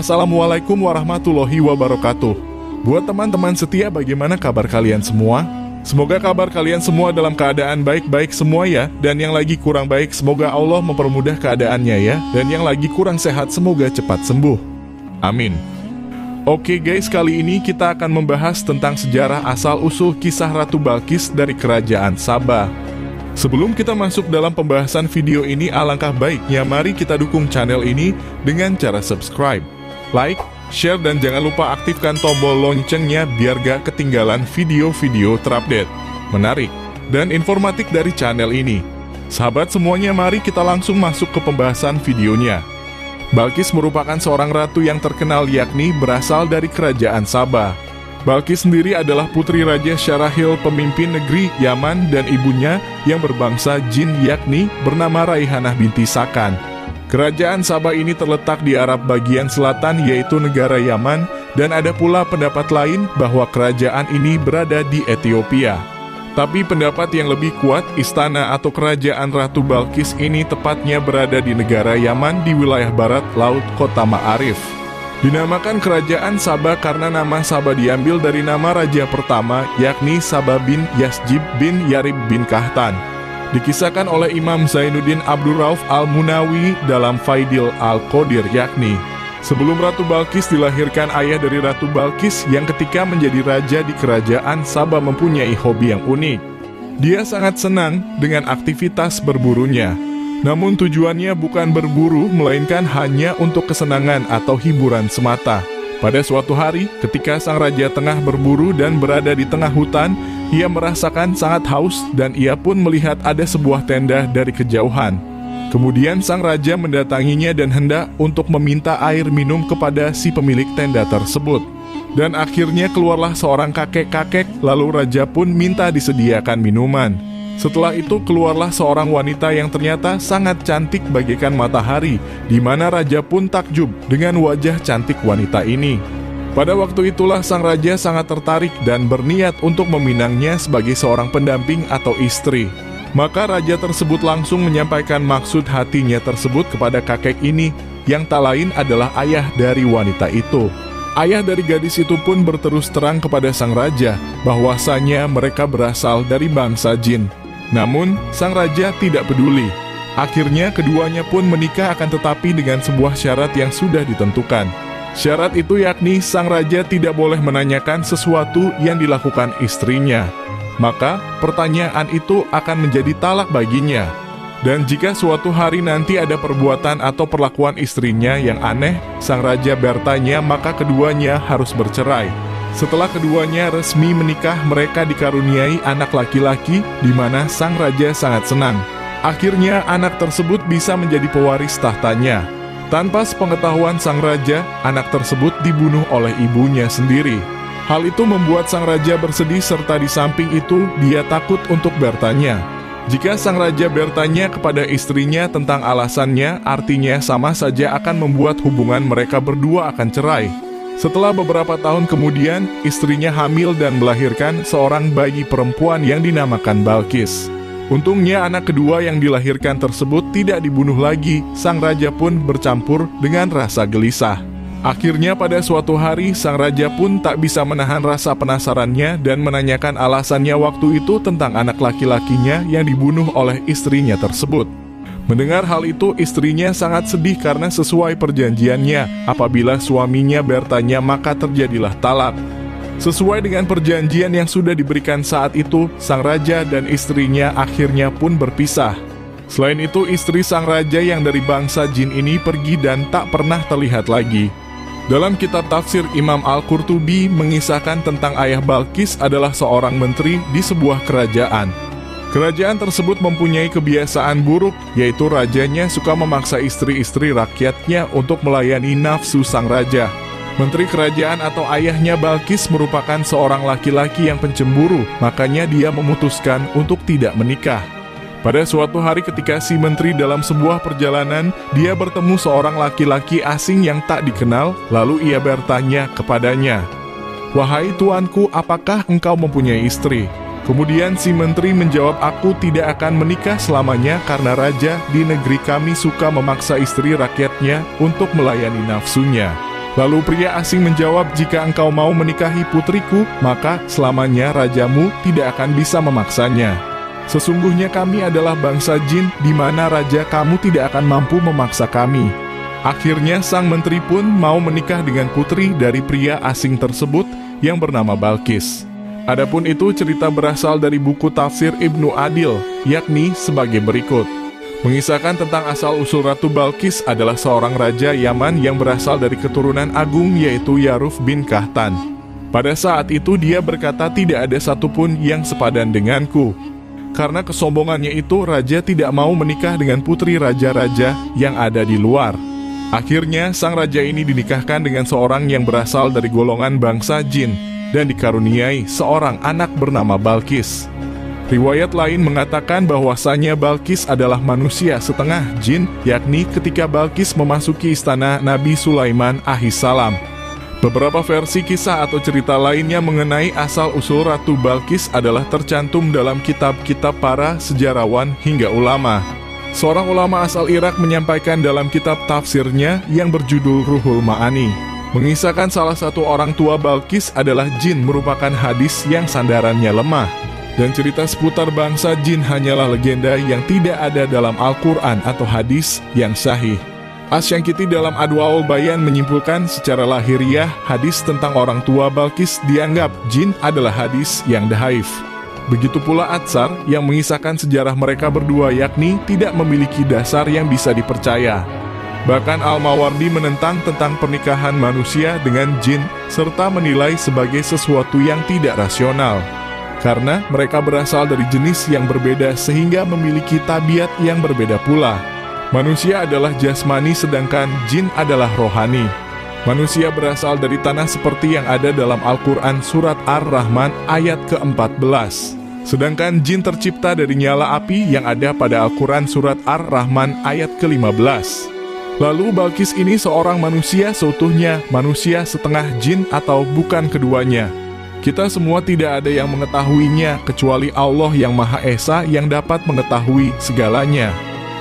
Assalamualaikum warahmatullahi wabarakatuh. Buat teman-teman setia, bagaimana kabar kalian semua? Semoga kabar kalian semua dalam keadaan baik-baik semua ya. Dan yang lagi kurang baik, semoga Allah mempermudah keadaannya ya. Dan yang lagi kurang sehat, semoga cepat sembuh. Amin. Oke guys, kali ini kita akan membahas tentang sejarah asal-usul kisah Ratu Balqis dari Kerajaan Sabah. Sebelum kita masuk dalam pembahasan video ini, alangkah baiknya mari kita dukung channel ini dengan cara subscribe, like, share, dan jangan lupa aktifkan tombol loncengnya biar gak ketinggalan video-video terupdate, menarik, dan informatif dari channel ini. Sahabat semuanya, mari kita langsung masuk ke pembahasan videonya. Balqis merupakan seorang ratu yang terkenal, yakni berasal dari Kerajaan Sabah. Balqis sendiri adalah putri Raja Syarahil, pemimpin negeri Yaman, dan ibunya yang berbangsa Jin, yakni bernama Raihanah binti Sakan. Kerajaan Sabah ini terletak di Arab bagian selatan, yaitu negara Yaman, dan ada pula pendapat lain bahwa kerajaan ini berada di Ethiopia. Tapi pendapat yang lebih kuat, istana atau kerajaan Ratu Balqis ini tepatnya berada di negara Yaman di wilayah barat laut kota Ma'arif. Dinamakan Kerajaan Sabah karena nama Sabah diambil dari nama raja pertama, yakni Sabah bin Yasjib bin Yarib bin Kahtan. Dikisahkan oleh Imam Zainuddin Abdul Rauf Al-Munawi dalam Faidil Al-Qadir, yakni sebelum Ratu Balqis dilahirkan, ayah dari Ratu Balqis yang ketika menjadi raja di Kerajaan Sabah mempunyai hobi yang unik. Dia sangat senang dengan aktivitas berburunya. Namun tujuannya bukan berburu, melainkan hanya untuk kesenangan atau hiburan semata. Pada suatu hari, ketika sang raja tengah berburu dan berada di tengah hutan, ia merasakan sangat haus dan ia pun melihat ada sebuah tenda dari kejauhan. Kemudian sang raja mendatanginya dan hendak untuk meminta air minum kepada si pemilik tenda tersebut. Dan akhirnya keluarlah seorang kakek-kakek, lalu raja pun minta disediakan minuman. Setelah itu keluarlah seorang wanita yang ternyata sangat cantik bagaikan matahari, di mana raja pun takjub dengan wajah cantik wanita ini. Pada waktu itulah sang raja sangat tertarik dan berniat untuk meminangnya sebagai seorang pendamping atau istri. Maka raja tersebut langsung menyampaikan maksud hatinya tersebut kepada kakek ini, yang tak lain adalah ayah dari wanita itu. Ayah dari gadis itu pun berterus terang kepada sang raja bahwasanya mereka berasal dari bangsa jin. Namun, sang raja tidak peduli. Akhirnya keduanya pun menikah, akan tetapi dengan sebuah syarat yang sudah ditentukan. Syarat itu yakni sang raja tidak boleh menanyakan sesuatu yang dilakukan istrinya. Maka, pertanyaan itu akan menjadi talak baginya. Dan jika suatu hari nanti ada perbuatan atau perlakuan istrinya yang aneh, sang raja bertanya, maka keduanya harus bercerai. Setelah keduanya resmi menikah, mereka dikaruniai anak laki-laki, di mana sang raja sangat senang. Akhirnya anak tersebut bisa menjadi pewaris tahtanya. Tanpa sepengetahuan sang raja, anak tersebut dibunuh oleh ibunya sendiri. Hal itu membuat sang raja bersedih, serta di samping itu dia takut untuk bertanya. Jika sang raja bertanya kepada istrinya tentang alasannya, artinya sama saja akan membuat hubungan mereka berdua akan cerai. Setelah beberapa tahun kemudian, istrinya hamil dan melahirkan seorang bayi perempuan yang dinamakan Balqis. Untungnya anak kedua yang dilahirkan tersebut tidak dibunuh lagi, sang raja pun bercampur dengan rasa gelisah. Akhirnya pada suatu hari, sang raja pun tak bisa menahan rasa penasarannya dan menanyakan alasannya waktu itu tentang anak laki-lakinya yang dibunuh oleh istrinya tersebut. Mendengar hal itu, istrinya sangat sedih karena sesuai perjanjiannya, apabila suaminya bertanya maka terjadilah talak. Sesuai dengan perjanjian yang sudah diberikan saat itu, sang raja dan istrinya akhirnya pun berpisah. Selain itu, istri sang raja yang dari bangsa jin ini pergi dan tak pernah terlihat lagi. Dalam kitab tafsir, Imam Al-Qurtubi mengisahkan tentang ayah Balqis adalah seorang menteri di sebuah kerajaan. Kerajaan tersebut mempunyai kebiasaan buruk, yaitu rajanya suka memaksa istri-istri rakyatnya untuk melayani nafsu sang raja. Menteri kerajaan atau ayahnya Balqis merupakan seorang laki-laki yang pencemburu, makanya dia memutuskan untuk tidak menikah. Pada suatu hari ketika si menteri dalam sebuah perjalanan, dia bertemu seorang laki-laki asing yang tak dikenal, lalu ia bertanya kepadanya, "Wahai tuanku, apakah engkau mempunyai istri?" Kemudian si menteri menjawab, "Aku tidak akan menikah selamanya karena raja di negeri kami suka memaksa istri rakyatnya untuk melayani nafsunya." Lalu pria asing menjawab, jika engkau mau menikahi putriku, maka selamanya rajamu tidak akan bisa memaksanya. Sesungguhnya kami adalah bangsa jin, di mana raja kamu tidak akan mampu memaksa kami. Akhirnya sang menteri pun mau menikah dengan putri dari pria asing tersebut yang bernama Balkis. Adapun itu cerita berasal dari buku tafsir Ibnu Adil, yakni sebagai berikut. Mengisahkan tentang asal-usul Ratu Balkis adalah seorang raja Yaman yang berasal dari keturunan agung yaitu Yaruf bin Kahtan. Pada saat itu dia berkata, tidak ada satupun yang sepadan denganku. Karena kesombongannya itu, raja tidak mau menikah dengan putri raja-raja yang ada di luar. Akhirnya sang raja ini dinikahkan dengan seorang yang berasal dari golongan bangsa jin dan dikaruniai seorang anak bernama Balkis. Riwayat lain mengatakan bahwasanya Balkis adalah manusia setengah jin, yakni ketika Balkis memasuki istana Nabi Sulaiman alaihissalam. Beberapa versi kisah atau cerita lainnya mengenai asal-usul Ratu Balkis adalah tercantum dalam kitab-kitab para sejarawan hingga ulama. Seorang ulama asal Irak menyampaikan dalam kitab tafsirnya yang berjudul Ruhul Ma'ani, mengisahkan salah satu orang tua Balkis adalah jin merupakan hadis yang sandarannya lemah. Dan cerita seputar bangsa jin hanyalah legenda yang tidak ada dalam Al-Quran atau hadis yang sahih. Asy-Syankiti dalam Adwaul Bayan menyimpulkan secara lahiriah hadis tentang orang tua Balkis dianggap jin adalah hadis yang dhaif. Begitu pula Atsar yang mengisahkan sejarah mereka berdua, yakni tidak memiliki dasar yang bisa dipercaya. Bahkan Al-Mawardi menentang tentang pernikahan manusia dengan jin serta menilai sebagai sesuatu yang tidak rasional. Karena mereka berasal dari jenis yang berbeda sehingga memiliki tabiat yang berbeda pula. Manusia adalah jasmani sedangkan jin adalah rohani. Manusia berasal dari tanah seperti yang ada dalam Al-Quran surat Ar-Rahman ayat ke-14. Sedangkan jin tercipta dari nyala api yang ada pada Al-Quran surat Ar-Rahman ayat ke-15. Lalu Balkis ini seorang manusia seutuhnya, manusia setengah jin atau bukan keduanya. Kita semua tidak ada yang mengetahuinya kecuali Allah yang Maha Esa yang dapat mengetahui segalanya.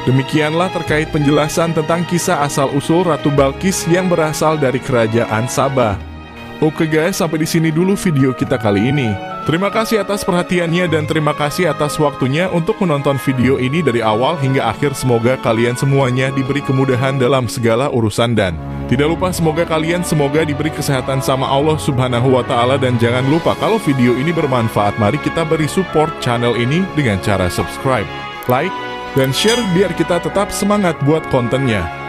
Demikianlah terkait penjelasan tentang kisah asal-usul Ratu Balkis yang berasal dari kerajaan Sabah. Oke guys, sampai di sini dulu video kita kali ini. Terima kasih atas perhatiannya dan terima kasih atas waktunya untuk menonton video ini dari awal hingga akhir. Semoga kalian semuanya diberi kemudahan dalam segala urusan dan tidak lupa semoga kalian diberi kesehatan sama Allah Subhanahu wa Ta'ala. Dan jangan lupa kalau video ini bermanfaat, mari kita beri support channel ini dengan cara subscribe, like, dan share biar kita tetap semangat buat kontennya.